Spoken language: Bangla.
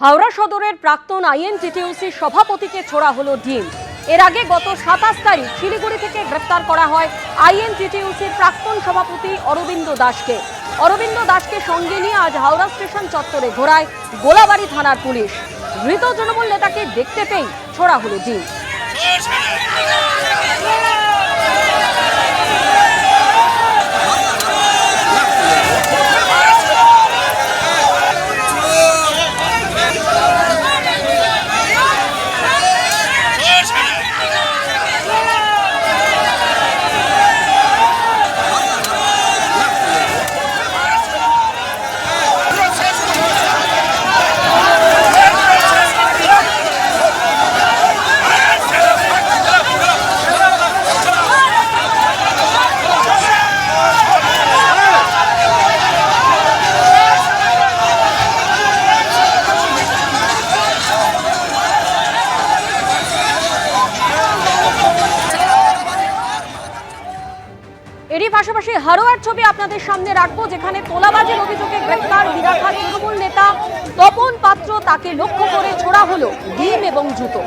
হাওড়া সদরের প্রাক্তন আইএনটিটিউসি সভাপতিকে ছোড়া হলো ডিম। এর আগে গত 27 তারিখ শিলিগুড়ি থেকে গ্রেফতার করা হয় আইএনটিটিউসির প্রাক্তন সভাপতি অরবিন্দ দাসকে। অরবিন্দ দাসকে সঙ্গে নিয়ে আজ হাওড়া স্টেশন চত্বরে ঘোরায় গোলাবাড়ি থানার পুলিশ। মৃত তৃণমূল নেতাকে দেখতে পেয়ে ছোড়া হলো ডিম। এরই পাশাপাশি হারোয়ার ছবি আপনাদের সামনে রাখবো, যেখানে তোলাবাজির অভিযোগে গ্রেফতার বিরাট তৃণমূল নেতা তপন পাত্র, তাকে লক্ষ্য করে ছোড়া হলো ডিম এবং জুতো।